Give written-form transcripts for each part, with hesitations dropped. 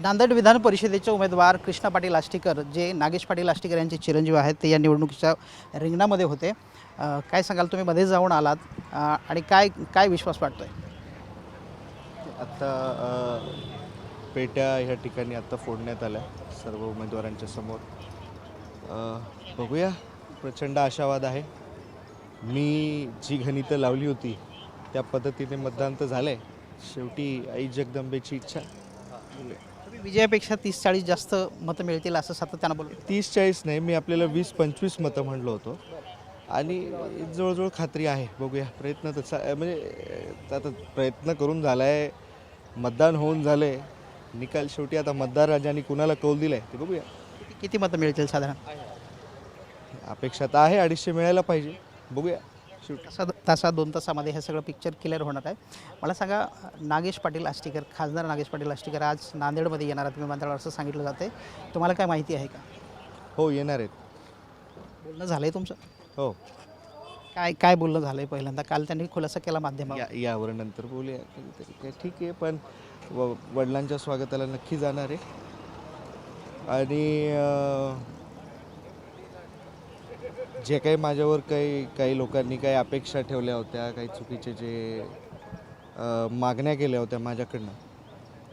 नांदेड विधान परिषदेचे उमेदवार कृष्णा पाटील आष्टीकर जे नागेश पाटील आष्टीकर यांचे चिरंजीव आहेत ते या निवडणुकीच्या रिंगणामध्ये होते। काय सांगाल, तुम्ही मध्ये जाऊन आलात आणि काय काय विश्वास वाटतोय? आत्ता पेट्या ह्या ठिकाणी आत्ता फोडण्यात आल्या सर्व उमेदवारांच्या समोर। बघूया, प्रचंड आशावाद आहे। मी जी गणितं लावली होती त्या पद्धतीने मतदान तर झालं आहे। शेवटी आई जगदंबेची इच्छा। तुम्ही विजयापेक्षा 30-40 जास्त मतं मिळतील असं सातत्यानं बोलतो। 30-40 नाही, मी आपल्याला 20-25 मतं म्हणलो होतो आणि जवळजवळ खात्री आहे। बघूया, प्रयत्न तसा म्हणजे आता प्रयत्न करून झाला आहे, मतदान होऊन झालं आहे, निकाल शेवटी आता मतदार राजांनी कुणाला कौल दिला आहे ते बघूया। किती मतं मिळतील साधारण? अपेक्षा तर आहे 250 मिळायला पाहिजे, बघूया शेवटी। तासा 2 तासामध्ये हे सगळं पिक्चर क्लिअर होणार आहे। मला सांगा, नागेश पाटील आष्टीकर, खासदार नागेश पाटील आष्टीकर आज नांदेडमध्ये येणार आहेत विमानतळावर असं सांगितलं जाते, तुम्हाला काय माहिती आहे का? हो, येणार आहेत। बोलणं झालं आहे तुमचं? हो, काय काय बोलणं झालं आहे? पहिल्यांदा काल त्यांनी खुलासा केला माध्यमावर। यावर नंतर बोलूया कधीतरी, काय ठीक आहे। पण वडिलांच्या स्वागताला नक्की जाणार आहे आणि जे काही माझ्यावर काही लोकांनी काही अपेक्षा ठेवल्या होत्या, काही चुकीचे जे मागण्या केल्या होत्या माझ्याकडनं,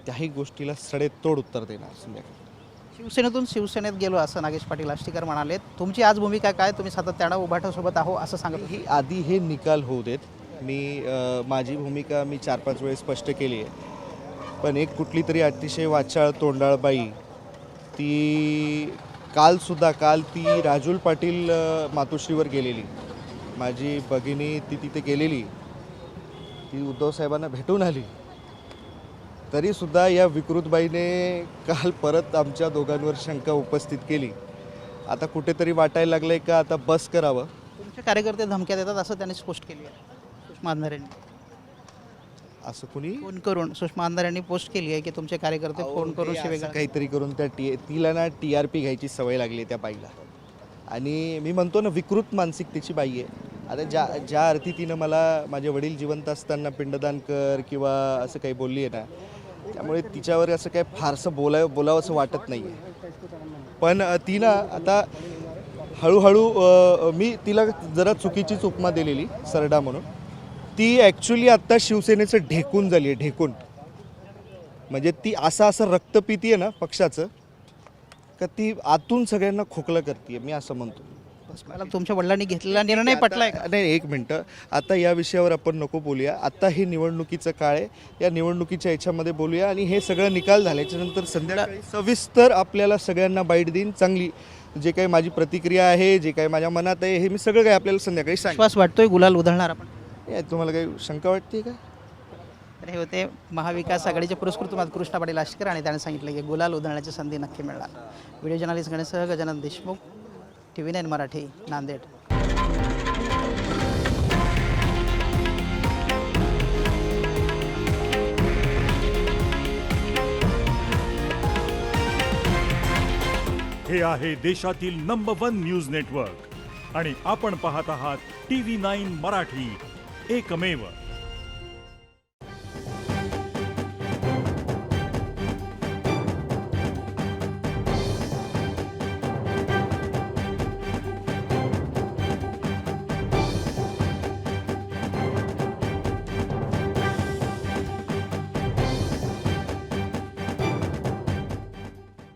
त्याही गोष्टीला सडेतोड उत्तर देणार संध्याकाळी। शिवसेनेतून शिवसेनेत गेलो असं नागेश पाटील आष्टीकर म्हणाले। तुमची आज भूमिका काय? तुम्ही सातत्यानं उभाटासोबत आहो असं सांगत होते। आधी हे निकाल होऊ देत। माझी भूमिका मी 4-5 वेळेस स्पष्ट केली आहे, पण एक कुठली तरी अतिशय वाचाळ तोंडाळ बाई ती काल ती राजूल पाटील मातोश्रीवर गेलेली, माझी भगिनी ती तिथे गेलेली, ती उद्धव साहेबांना भेटून आली, तरीसुद्धा या विकृतबाईने काल परत आमच्या दोघांवर शंका उपस्थित केली। आता कुठेतरी वाटायला लागलं आहे का आता बस करावं। तुमचे कार्यकर्ते धमक्या देतात असं त्यांनी पोस्ट केली आहे सुषमा अंधारे यांनी। असं कुणी फोन करून सुषमा अंधारे यांनी पोस्ट केली आहे की तुमचे कार्यकर्ते फोन करून शिवेगाळ काहीतरी करून त्या तिला ना TRP घ्यायची सवय लागली त्या बाईला, आणि मी म्हणतो ना विकृत मानसिकतेची बाई आहे। आता ज्या अर्थी तिनं मला माझे वडील जिवंत असताना पिंडदान कर किंवा असं काही बोलली आहे ना, त्यामुळे तिच्यावर असं काही फारसं बोलावं असं वाटत नाही आहे। पण तिनं आता हळूहळू मी तिला जरा चुकीचीच उपमा दिलेली, सरडा म्हणून। ती ॲक्च्युली आत्ता शिवसेनेचं ढेकून झाली आहे, ढेकून म्हणजे ती असं रक्त पिती आहे ना पक्षाचं, का ती आतून सगळ्यांना खोकलं करते, मी असं म्हणतो। मला तुमच्या वडिलांनी घेतलेला निर्णय पटलाय का? नाही, एक मिनटं, आता या विषयावर आपण नको बोलूया। आता हे निवडणुकीचं काळ आहे, या निवडणुकीच्या याच्यामध्ये बोलूया आणि हे सगळं निकाल झाल्याच्या नंतर संध्याकाळी सविस्तर आपल्याला सगळ्यांना बाईट देईन चांगली। जे काही माझी प्रतिक्रिया आहे, जे काही माझ्या मनात आहे, हे मी सगळं काही आपल्याला संध्याकाळी विश्वास वाटतोय गुलाल उधळणार आपण? तुम्हाला काही शंका वाटते का? तर हे होते महाविकास आघाडीचे पुरस्कृत उमेदवार कृष्णा पाटील आष्टीकर आणि त्याने सांगितलं की गुलाल उधळण्याची संधी नक्की मिळणार। व्हिडिओ जर्नलिस्ट गणेशसह गजानन देशमुख, TV9 मराठी, नांदेड। हे आहे देशातील नंबर 1 न्यूज नेटवर्क आणि आपण पाहत आहात TV9 मराठी, एकमेव।